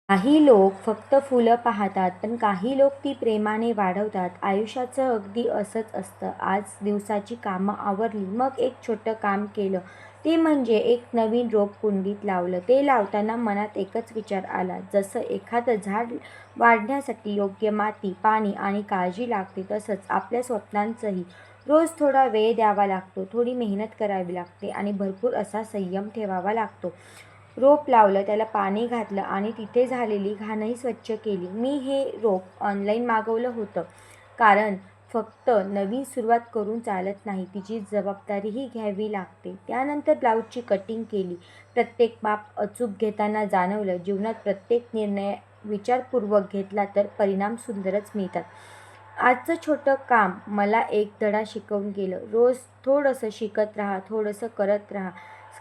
काही लोक फक्त फुलं पाहतात, पण काही लोक ती प्रेमाने वाढवतात. आयुष्याचं अगदी असंच असतं. आज दिवसाची कामं आवरली, मग एक छोटं काम केलं. ते म्हणजे एक नवीन रोप कुंडीत लावलं. ते लावताना मनात एकच विचार आला, जसं एखादं झाड वाढण्यासाठी योग्य माती, पाणी आणि काळजी लागते, तसंच आपल्या स्वप्नांचंही रोज थोडा वेळ द्यावा लागतो, थोडी मेहनत करावी लागते आणि भरपूर असा संयम ठेवावा लागतो. रोप लावलं, त्याला पाणी घातलं आणि तिथे झालेली घाणही स्वच्छ केली. मी हे रोप ऑनलाईन मागवलं होतं, कारण फक्त नवीन सुरुवात करून चालत नाही, तिची जबाबदारीही घ्यावी लागते. त्यानंतर ब्लाऊजची कटिंग केली. प्रत्येक माप अचूक घेताना जाणवलं, जीवनात प्रत्येक निर्णय विचारपूर्वक घेतला तर परिणाम सुंदरच मिळतात. आजचं छोटं काम मला एक धडा शिकवून गेलं. रोज थोडंसं शिकत राहा, थोडंसं करत राहा,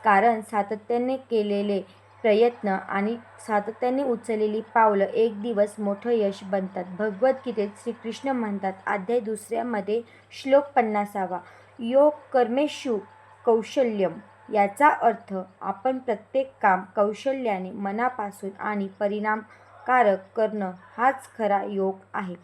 कारण सातत्याने केलेले प्रयत्न आणि सातत्याने उचललेली पावलं एक दिवस मोठं यश बनतात. भगवद्गीतेत श्रीकृष्ण म्हणतात, अध्याय 2 मध्ये श्लोक 50वा, योग कर्मेषु कौशल्यम. याचा अर्थ आपण प्रत्येक काम कौशल्याने, मनापासून आणि परिणामकारक करणं हाच खरा योग आहे.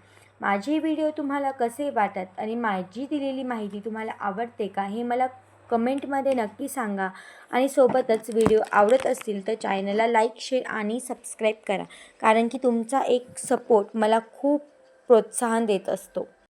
माझे व्हिडिओ तुम्हाला कसे वाटतात आणि माझी दिलेली माहिती तुम्हाला आवडते का, हे मला कमेंटमध्ये नक्की सांगा. आणि सोबतच व्हिडिओ आवडत असतील तर चॅनलला लाईक, शेअर आणि सबस्क्राईब करा, कारण की तुमचा एक सपोर्ट मला खूप प्रोत्साहन देत असतो.